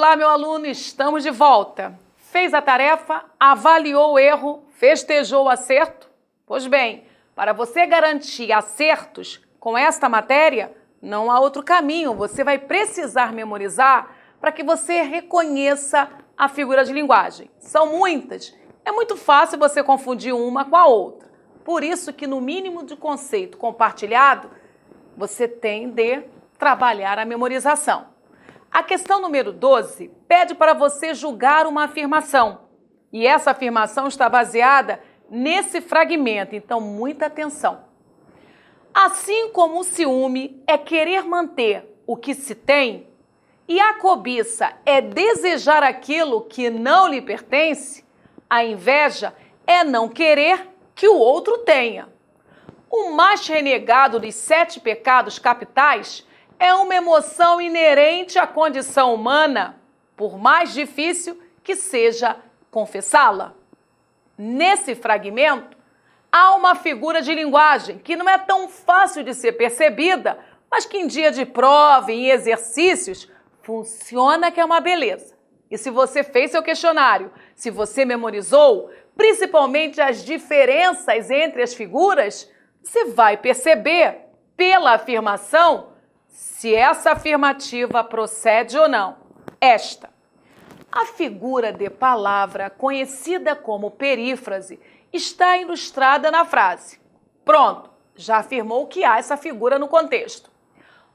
Olá, meu aluno, estamos de volta. Fez a tarefa, avaliou o erro, festejou o acerto? Pois bem, para você garantir acertos com esta matéria, não há outro caminho. Você vai precisar memorizar para que você reconheça a figura de linguagem. São muitas. É muito fácil você confundir uma com a outra. Por isso que no mínimo de conceito compartilhado, você tem de trabalhar a memorização. A questão número 12 pede para você julgar uma afirmação. E essa afirmação está baseada nesse fragmento, então muita atenção. Assim como o ciúme é querer manter o que se tem, e a cobiça é desejar aquilo que não lhe pertence, a inveja é não querer que o outro tenha. O mais renegado dos 7 pecados capitais é uma emoção inerente à condição humana, por mais difícil que seja confessá-la. Nesse fragmento, há uma figura de linguagem que não é tão fácil de ser percebida, mas que em dia de prova e em exercícios funciona que é uma beleza. E se você fez seu questionário, se você memorizou, principalmente as diferenças entre as figuras, você vai perceber pela afirmação se essa afirmativa procede ou não. A figura de palavra, conhecida como perífrase, está ilustrada na frase. Pronto, já afirmou que há essa figura no contexto.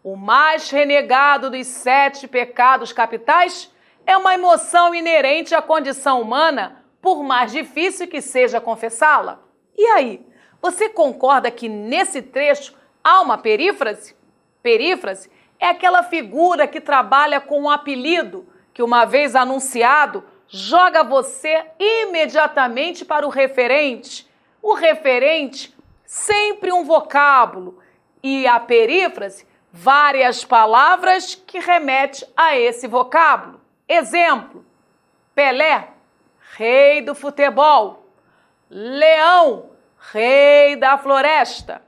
O mais renegado dos 7 pecados capitais é uma emoção inerente à condição humana, por mais difícil que seja confessá-la. E aí, você concorda que nesse trecho há uma perífrase? Perífrase é aquela figura que trabalha com um apelido que, uma vez anunciado, joga você imediatamente para o referente. O referente, sempre um vocábulo, e a perífrase, várias palavras que remetem a esse vocábulo. Exemplo: Pelé, rei do futebol. Leão, rei da floresta.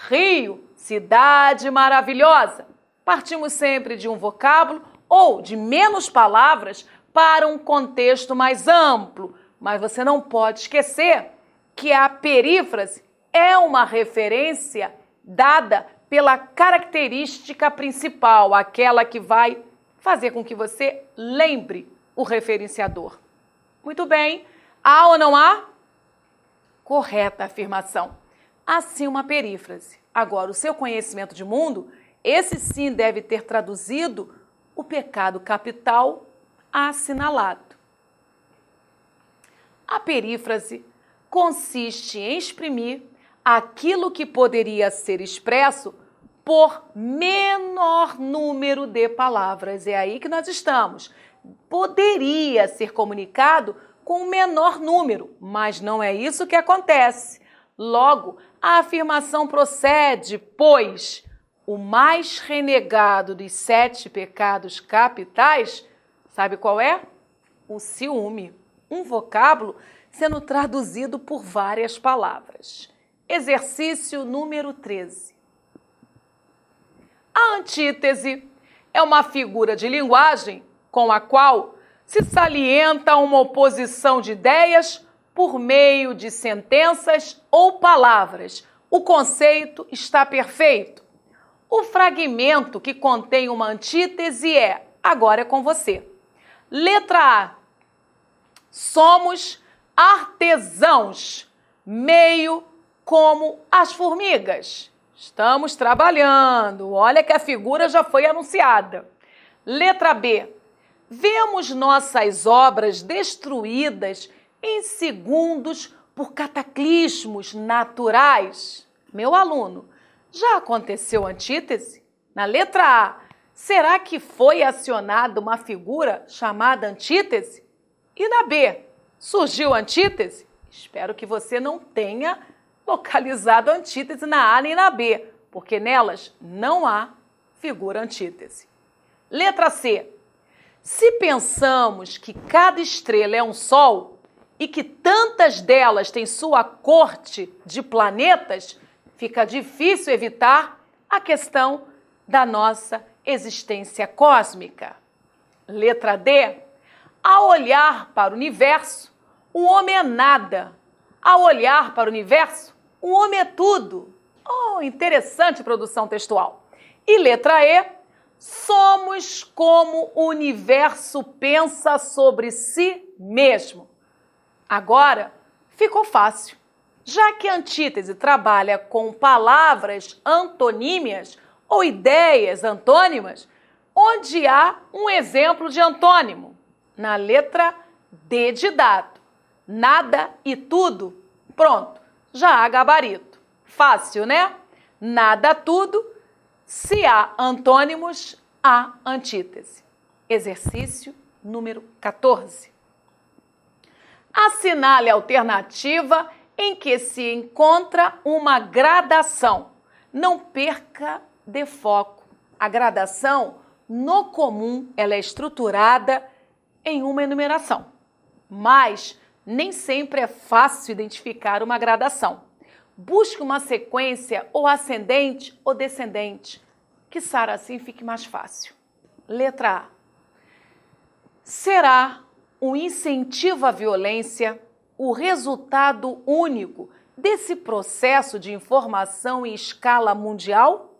Rio, cidade maravilhosa. Partimos sempre de um vocábulo ou de menos palavras para um contexto mais amplo, mas você não pode esquecer que a perífrase é uma referência dada pela característica principal, aquela que vai fazer com que você lembre o referenciador. Muito bem, há ou não há? Correta afirmação. Há sim uma perífrase. Agora, o seu conhecimento de mundo, esse sim deve ter traduzido o pecado capital assinalado. A perífrase consiste em exprimir aquilo que poderia ser expresso por menor número de palavras. É aí que nós estamos. Poderia ser comunicado com um menor número, mas não é isso que acontece. Logo, a afirmação procede, pois o mais renegado dos 7 pecados capitais, sabe qual é? O ciúme. Um vocábulo sendo traduzido por várias palavras. Exercício número 13. A antítese é uma figura de linguagem com a qual se salienta uma oposição de ideias por meio de sentenças ou palavras. O conceito está perfeito. O fragmento que contém uma antítese é, agora é com você. Letra A. Somos artesãos, meio como as formigas. Estamos trabalhando. Olha que a figura já foi anunciada. Letra B. Vemos nossas obras destruídas em segundos por cataclismos naturais. Meu aluno, já aconteceu antítese? Na letra A, será que foi acionada uma figura chamada antítese? E na B, surgiu antítese? Espero que você não tenha localizado antítese na A nem na B, porque nelas não há figura antítese. Letra C. Se pensamos que cada estrela é um sol e que tantas delas têm sua corte de planetas, fica difícil evitar a questão da nossa existência cósmica. Letra D. Ao olhar para o universo, o homem é nada. Ao olhar para o universo, o homem é tudo. Oh, interessante produção textual. E letra E. Somos como o universo pensa sobre si mesmo. Agora, ficou fácil. Já que a antítese trabalha com palavras antonímias ou ideias antônimas, onde há um exemplo de antônimo? Na letra D de dado. Nada e tudo. Pronto, já há gabarito. Fácil, né? Nada, tudo. Se há antônimos, há antítese. Exercício número 14. Assinale a alternativa em que se encontra uma gradação. Não perca de foco. A gradação, no comum, ela é estruturada em uma enumeração. Mas nem sempre é fácil identificar uma gradação. Busque uma sequência ou ascendente ou descendente, que assim fique mais fácil. Letra A. Será um incentivo à violência o resultado único desse processo de informação em escala mundial?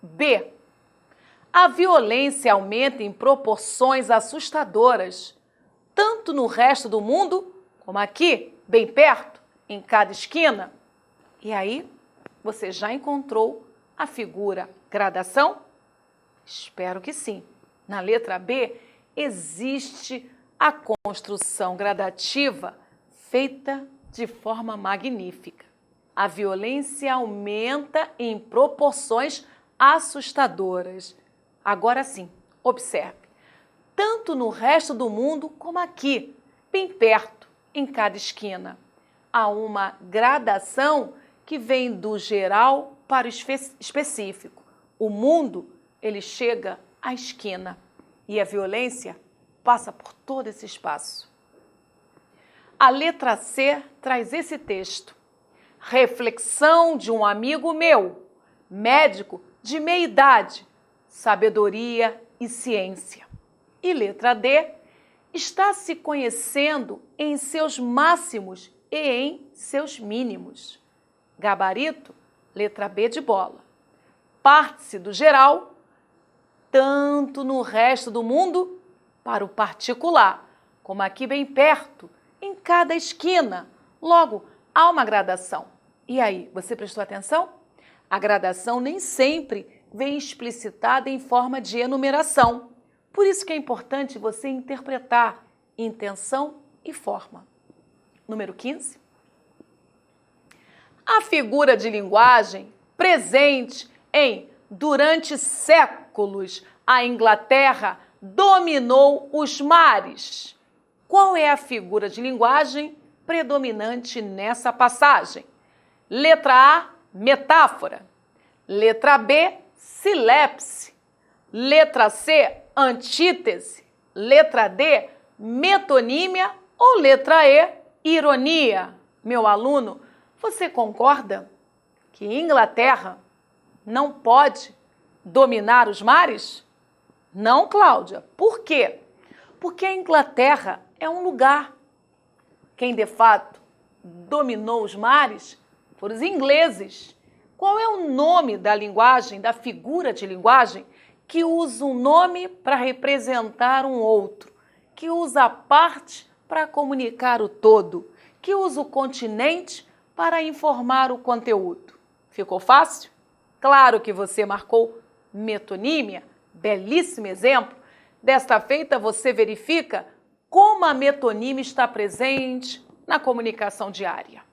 B. A violência aumenta em proporções assustadoras, tanto no resto do mundo, como aqui, bem perto, em cada esquina. E aí, você já encontrou a figura gradação? Espero que sim. Na letra B, existe a construção gradativa feita de forma magnífica. A violência aumenta em proporções assustadoras. Agora sim, observe. Tanto no resto do mundo como aqui, bem perto, em cada esquina. Há uma gradação que vem do geral para o específico. O mundo, ele chega à esquina e a violência passa por todo esse espaço. A letra C traz esse texto. Reflexão de um amigo meu, médico de meia idade, sabedoria e ciência. E letra D, está se conhecendo em seus máximos e em seus mínimos. Gabarito, letra B de bola. Parte-se do geral, tanto no resto do mundo, para o particular, como aqui bem perto, em cada esquina. Logo, há uma gradação. E aí, você prestou atenção? A gradação nem sempre vem explicitada em forma de enumeração. Por isso que é importante você interpretar intenção e forma. Número 15. A figura de linguagem presente em durante séculos a Inglaterra dominou os mares. Qual é a figura de linguagem predominante nessa passagem? Letra A, metáfora. Letra B, silepse. Letra C, antítese. Letra D, metonímia. Ou letra E, ironia. Meu aluno, você concorda que Inglaterra não pode dominar os mares? Não, Cláudia. Por quê? Porque a Inglaterra é um lugar. Quem, de fato, dominou os mares foram os ingleses. Qual é o nome da linguagem, da figura de linguagem, que usa um nome para representar um outro, que usa a parte para comunicar o todo, que usa o continente para informar o conteúdo? Ficou fácil? Claro que você marcou metonímia, belíssimo exemplo. Desta feita, você verifica como a metonímia está presente na comunicação diária.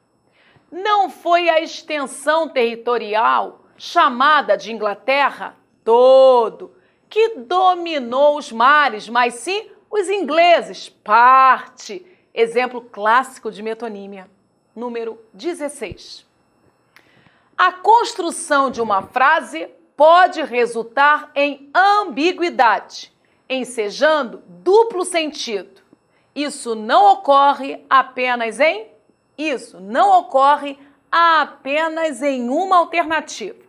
Não foi a extensão territorial chamada de Inglaterra todo que dominou os mares, mas sim os ingleses, parte. Exemplo clássico de metonímia. Número 16. A construção de uma frase pode resultar em ambiguidade, ensejando duplo sentido. Isso não ocorre apenas em uma alternativa.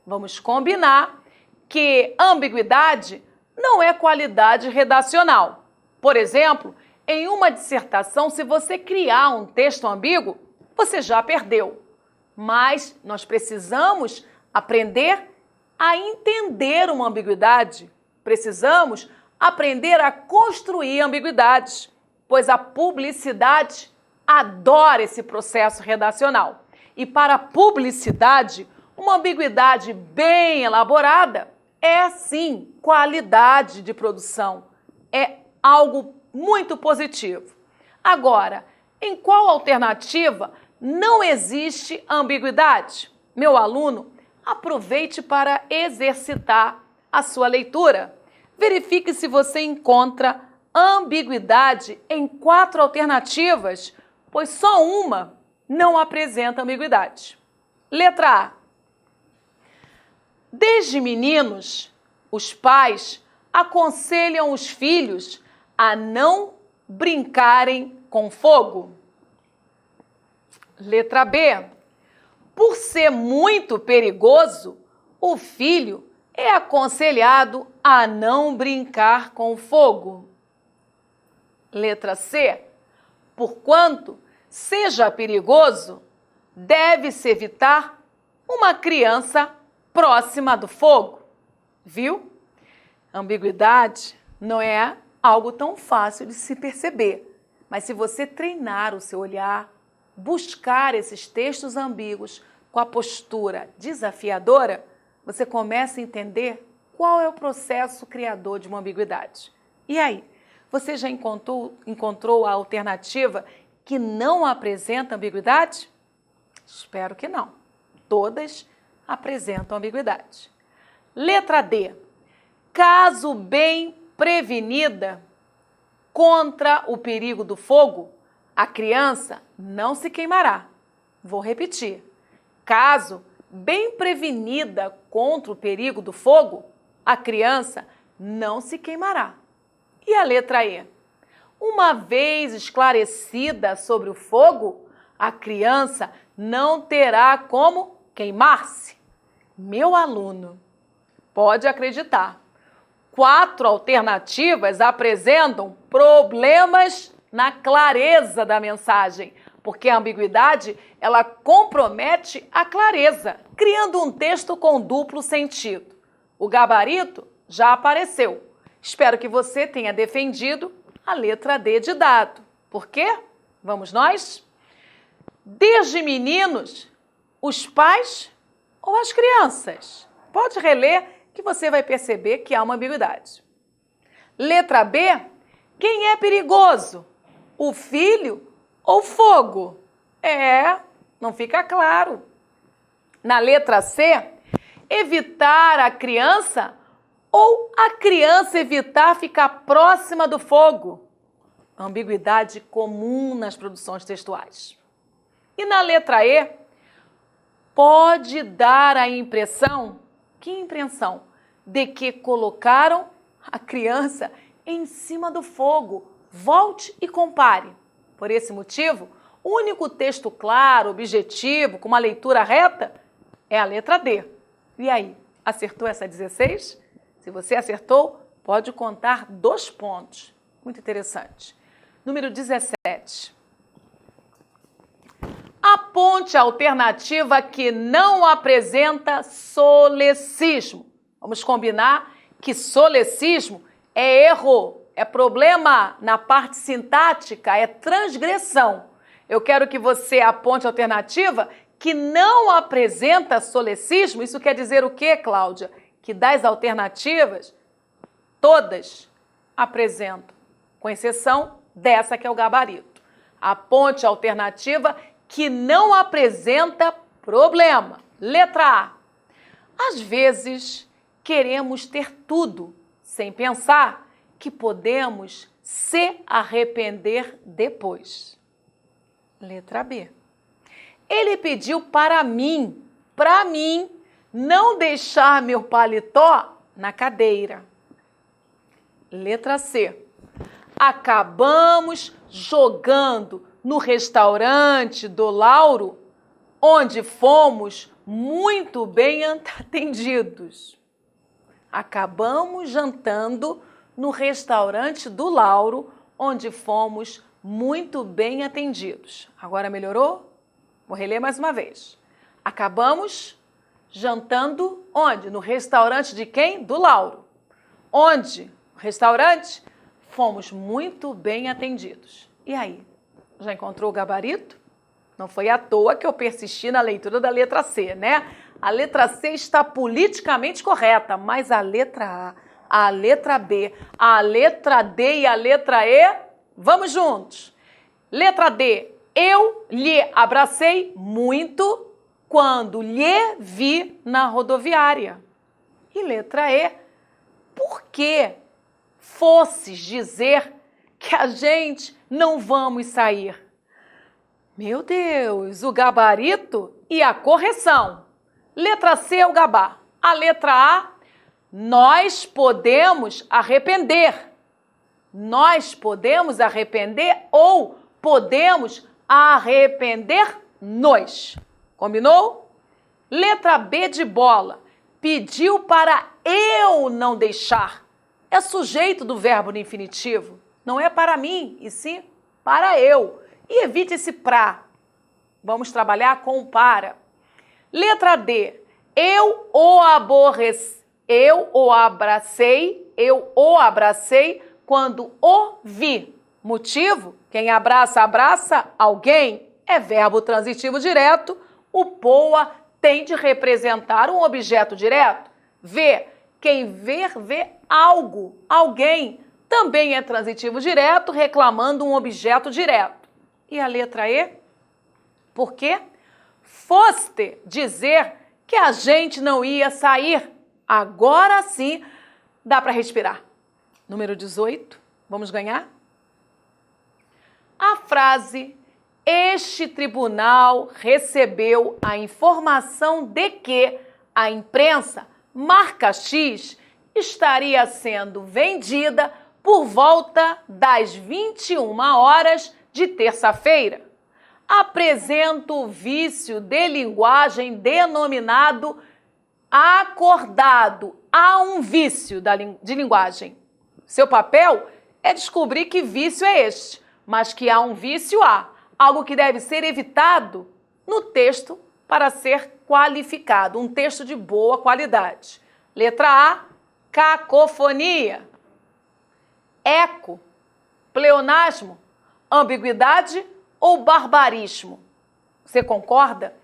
Vamos combinar que ambiguidade não é qualidade redacional. Por exemplo, em uma dissertação, se você criar um texto ambíguo, você já perdeu. Mas nós precisamos aprender a entender uma ambiguidade. Precisamos aprender a construir ambiguidades, pois a publicidade adora esse processo redacional. E para a publicidade, uma ambiguidade bem elaborada é, sim, qualidade de produção. É algo muito positivo. Agora, em qual alternativa não existe ambiguidade? Meu aluno, aproveite para exercitar a sua leitura. Verifique se você encontra ambiguidade em 4 alternativas, pois só uma não apresenta ambiguidade. Letra A. Desde meninos, os pais aconselham os filhos a não brincarem com fogo. Letra B. Por ser muito perigoso, o filho é aconselhado a não brincar com fogo. Letra C. Porquanto seja perigoso, deve-se evitar uma criança próxima do fogo. Viu? Ambiguidade não é algo tão fácil de se perceber, mas se você treinar o seu olhar, buscar esses textos ambíguos com a postura desafiadora, você começa a entender qual é o processo criador de uma ambiguidade. E aí, você já encontrou a alternativa que não apresenta ambiguidade? Espero que não. Todas apresentam ambiguidade. Letra D. Caso bem prevenida contra o perigo do fogo, a criança não se queimará. Vou repetir. Caso bem prevenida contra o perigo do fogo, a criança não se queimará. E a letra E? Uma vez esclarecida sobre o fogo, a criança não terá como queimar-se. Meu aluno, pode acreditar, 4 alternativas apresentam problemas na clareza da mensagem, porque a ambiguidade, ela compromete a clareza, criando um texto com duplo sentido. O gabarito já apareceu. Espero que você tenha defendido a letra D de dado. Por quê? Vamos nós? Desde meninos, os pais ou as crianças? Pode reler que você vai perceber que há uma ambiguidade. Letra B, quem é perigoso? O filho ou fogo? Não fica claro. Na letra C, evitar a criança ou a criança evitar ficar próxima do fogo? Ambiguidade comum nas produções textuais. E na letra E, pode dar a impressão, que impressão? De que colocaram a criança em cima do fogo. Volte e compare. Por esse motivo, o único texto claro, objetivo, com uma leitura reta, é a letra D. E aí, acertou essa 16? Se você acertou, pode contar 2 pontos. Muito interessante. Número 17. Aponte a alternativa que não apresenta solecismo. Vamos combinar que solecismo é erro, é problema na parte sintática, é transgressão. Eu quero que você aponte a alternativa que não apresenta solecismo. Isso quer dizer o quê, Cláudia? Que das alternativas, todas apresentam, com exceção dessa que é o gabarito. Aponte a alternativa que não apresenta problema. Letra A. Às vezes, queremos ter tudo, sem pensar que podemos se arrepender depois. Letra B. Ele pediu para mim, não deixar meu paletó na cadeira. Letra C. Acabamos jogando no restaurante do Lauro, onde fomos muito bem atendidos. Acabamos jantando no restaurante do Lauro, onde fomos muito bem atendidos. Agora melhorou? Vou reler mais uma vez. Acabamos jantando onde? No restaurante de quem? Do Lauro. Onde? No restaurante? Fomos muito bem atendidos. E aí? Já encontrou o gabarito? Não foi à toa que eu persisti na leitura da letra C, né? A letra C está politicamente correta, mas a letra A, a letra B, a letra D e a letra E, vamos juntos. Letra D, eu lhe abracei muito quando lhe vi na rodoviária. E letra E, por que fosses dizer que a gente não vamos sair? Meu Deus, o gabarito e a correção. Letra C é o gabá. A letra A, nós podemos arrepender. Nós podemos arrepender ou podemos arrepender-nos. Combinou? Letra B de bola. Pediu para eu não deixar. É sujeito do verbo no infinitivo. Não é para mim, e sim para eu. E evite esse pra. Vamos trabalhar com o para. Letra D. Eu o abracei quando o vi. Motivo? Quem abraça, abraça alguém. É verbo transitivo direto. O POA tem de representar um objeto direto. Ver. Quem ver, vê algo, alguém. Também é transitivo direto, reclamando um objeto direto. E a letra E? Por quê? Foste dizer que a gente não ia sair. Agora sim dá para respirar. Número 18, vamos ganhar? A frase, este tribunal recebeu a informação de que a imprensa marca X estaria sendo vendida por volta das 21 horas de terça-feira. Apresenta o vício de linguagem denominado acordado. Há um vício de linguagem. Seu papel é descobrir que vício é este, mas que há um vício há, algo que deve ser evitado no texto para ser qualificado, um texto de boa qualidade. Letra A, cacofonia. Eco, pleonasmo, ambiguidade ou barbarismo? Você concorda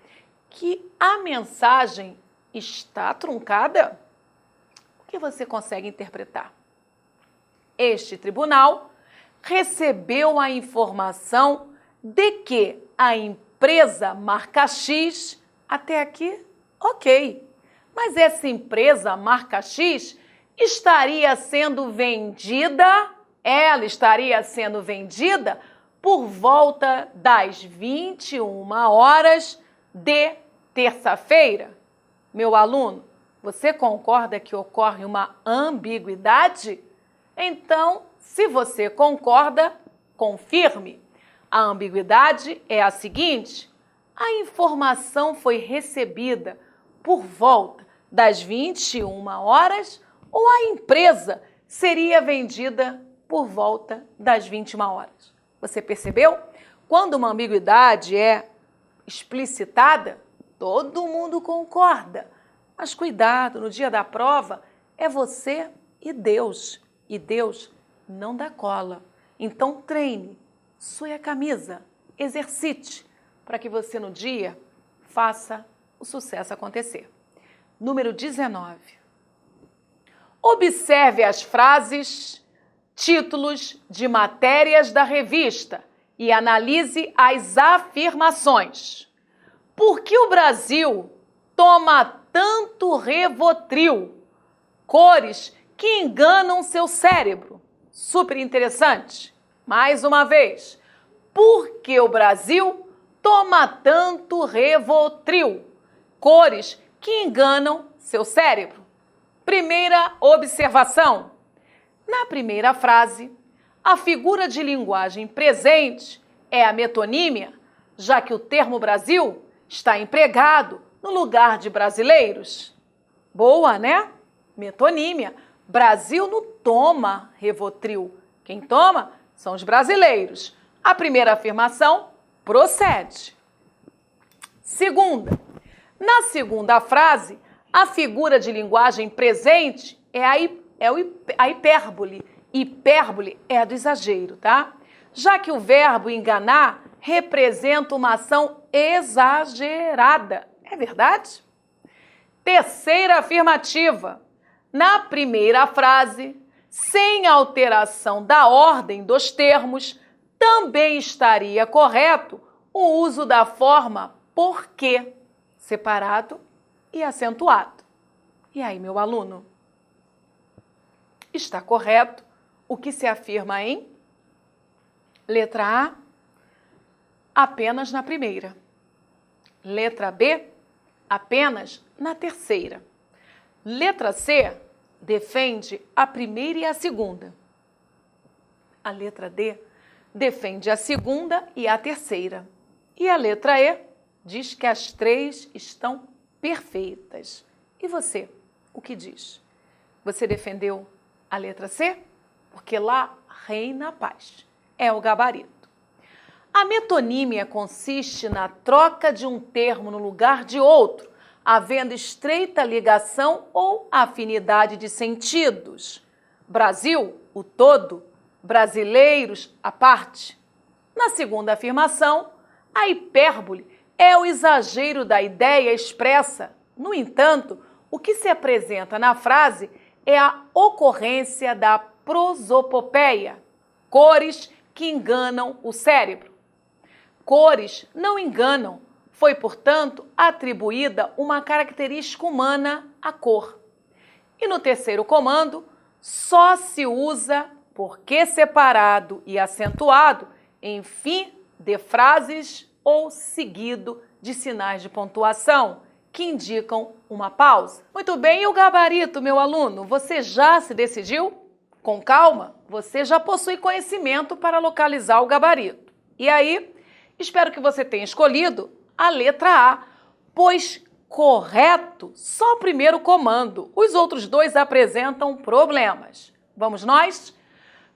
que a mensagem está truncada? O que você consegue interpretar? Este tribunal recebeu a informação de que a empresa marca X, até aqui, ok. Mas essa empresa marca X estaria sendo vendida, ela estaria sendo vendida por volta das 21 horas de terça-feira. Meu aluno, você concorda que ocorre uma ambiguidade? Então, se você concorda, confirme. A ambiguidade é a seguinte: a informação foi recebida por volta das 21 horas ou a empresa seria vendida por volta das 21 horas? Você percebeu? Quando uma ambiguidade é explicitada, todo mundo concorda. Mas cuidado, no dia da prova é você e Deus não dá cola. Então treine, sue a camisa, exercite, para que você no dia faça o sucesso acontecer. Número 19. Observe as frases, títulos de matérias da revista e analise as afirmações. Por que o Brasil toma tanto Rivotril? Cores que enganam seu cérebro. Super interessante. Mais uma vez. Por que o Brasil toma tanto Rivotril? Cores que enganam seu cérebro. Primeira observação. Na primeira frase, a figura de linguagem presente é a metonímia, já que o termo Brasil está empregado no lugar de brasileiros. Boa, né? Metonímia. Brasil não toma Rivotril. Quem toma são os brasileiros. A primeira afirmação procede. Segunda. Na segunda frase, a figura de linguagem presente é a hipérbole. Hipérbole é a do exagero, tá? Já que o verbo enganar representa uma ação exagerada. É verdade? Terceira afirmativa. Na primeira frase, sem alteração da ordem dos termos, também estaria correto o uso da forma porque, separado e acentuado. E aí, meu aluno? Está correto o que se afirma em letra A, apenas na primeira. Letra B, apenas na terceira. Letra C, defende a primeira e a segunda. A letra D defende a segunda e a terceira. E a letra E diz que as três estão perfeitas. E você, o que diz? Você defendeu a letra C? Porque lá reina a paz. É o gabarito. A metonímia consiste na troca de um termo no lugar de outro, havendo estreita ligação ou afinidade de sentidos. Brasil, o todo, brasileiros, a parte. Na segunda afirmação, a hipérbole é o exagero da ideia expressa. No entanto, o que se apresenta na frase é a ocorrência da prosopopeia, cores que enganam o cérebro. Cores não enganam. Foi, portanto, atribuída uma característica humana à cor. E no terceiro comando, só se usa porque separado e acentuado em fim de frases ou seguido de sinais de pontuação que indicam uma pausa. Muito bem, e o gabarito, meu aluno? Você já se decidiu? Com calma, você já possui conhecimento para localizar o gabarito. E aí, espero que você tenha escolhido a letra A, pois correto só o primeiro comando. Os outros dois apresentam problemas. Vamos nós?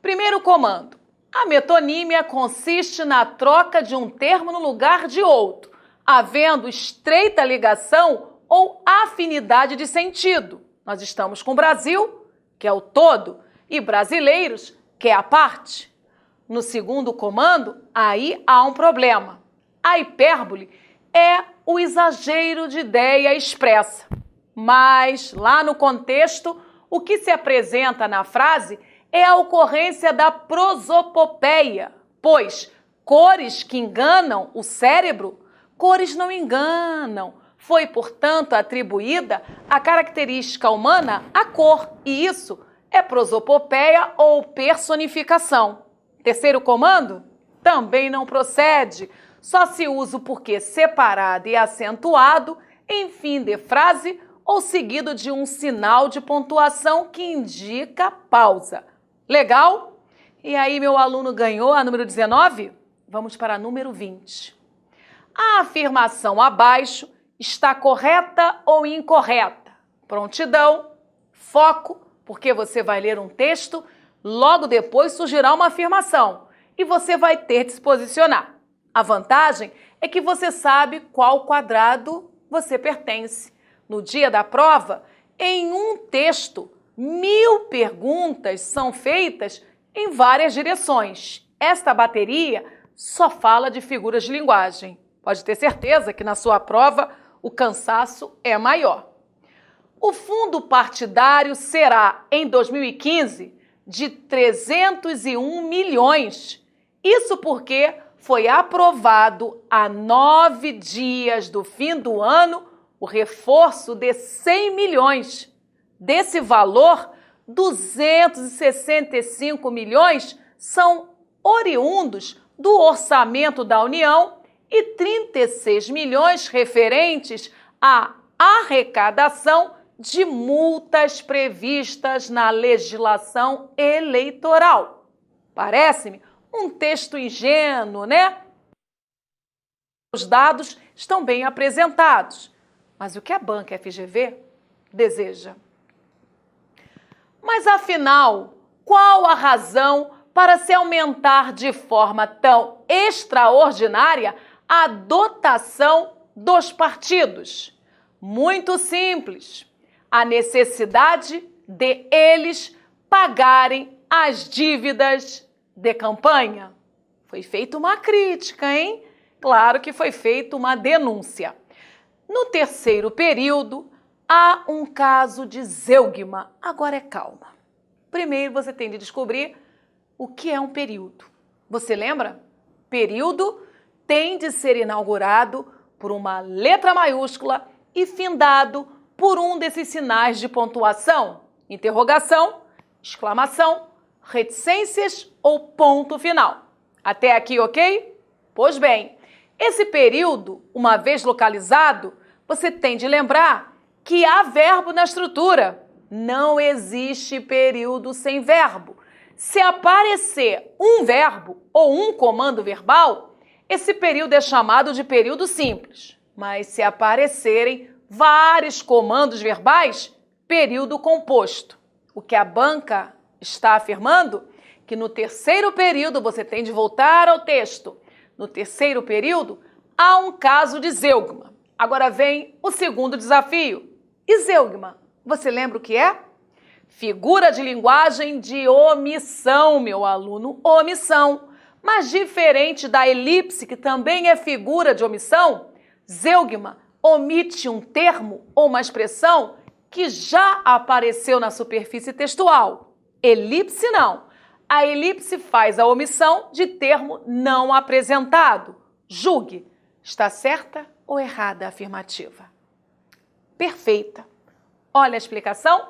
Primeiro comando. A metonímia consiste na troca de um termo no lugar de outro, havendo estreita ligação ou afinidade de sentido. Nós estamos com Brasil, que é o todo, e brasileiros, que é a parte. No segundo comando, aí há um problema. A hipérbole é o exagero de ideia expressa. Mas, lá no contexto, o que se apresenta na frase é a ocorrência da prosopopeia, pois cores que enganam o cérebro, cores não enganam. Foi, portanto, atribuída a característica humana à cor, e isso é prosopopeia ou personificação. Terceiro comando? Também não procede. Só se usa o porquê separado e acentuado em fim de frase ou seguido de um sinal de pontuação que indica pausa. Legal? E aí, meu aluno ganhou a número 19? Vamos para a número 20. A afirmação abaixo está correta ou incorreta? Prontidão, foco, porque você vai ler um texto, logo depois surgirá uma afirmação e você vai ter de se posicionar. A vantagem é que você sabe qual quadrado você pertence. No dia da prova, em um texto, 1000 perguntas são feitas em várias direções. Esta bateria só fala de figuras de linguagem. Pode ter certeza que na sua prova o cansaço é maior. O fundo partidário será, em 2015, de 301 milhões. Isso porque foi aprovado há 9 dias do fim do ano o reforço de 100 milhões. Desse valor, 265 milhões são oriundos do orçamento da União e 36 milhões referentes à arrecadação de multas previstas na legislação eleitoral. Parece-me um texto ingênuo, né? Os dados estão bem apresentados, mas o que a banca FGV deseja? Mas afinal, qual a razão para se aumentar de forma tão extraordinária a dotação dos partidos? Muito simples. A necessidade de eles pagarem as dívidas de campanha. Foi feita uma crítica, hein? Claro que foi feita uma denúncia. No terceiro período, há um caso de zeugma. Agora é calma. Primeiro você tem de descobrir o que é um período. Você lembra? Período tem de ser inaugurado por uma letra maiúscula e findado por um desses sinais de pontuação: interrogação, exclamação, reticências ou ponto final. Até aqui, ok? Pois bem, esse período, uma vez localizado, você tem de lembrar que há verbo na estrutura. Não existe período sem verbo. Se aparecer um verbo ou um comando verbal, esse período é chamado de período simples. Mas se aparecerem vários comandos verbais, período composto. O que a banca está afirmando? Que no terceiro período, você tem de voltar ao texto. No terceiro período, há um caso de zeugma. Agora vem o segundo desafio. E zeugma, você lembra o que é? Figura de linguagem de omissão, meu aluno, omissão. Mas diferente da elipse, que também é figura de omissão, zeugma omite um termo ou uma expressão que já apareceu na superfície textual. Elipse não. A elipse faz a omissão de termo não apresentado. Julgue, está certa ou errada a afirmativa? Perfeita. Olha a explicação.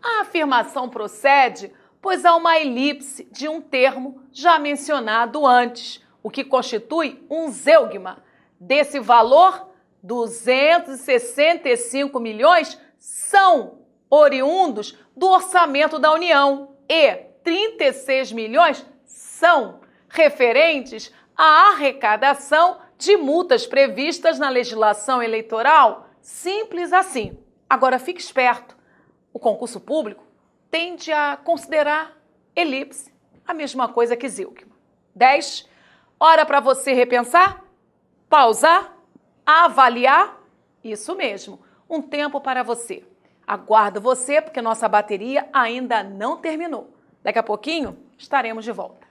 A afirmação procede, pois há uma elipse de um termo já mencionado antes, o que constitui um zeugma. Desse valor, 265 milhões são oriundos do orçamento da União e 36 milhões são referentes à arrecadação de multas previstas na legislação eleitoral. Simples assim. Agora fique esperto. O concurso público tende a considerar elipse a mesma coisa que zeugma. 10. Hora para você repensar, pausar, avaliar. Isso mesmo, um tempo para você. Aguardo você porque nossa bateria ainda não terminou. Daqui a pouquinho estaremos de volta.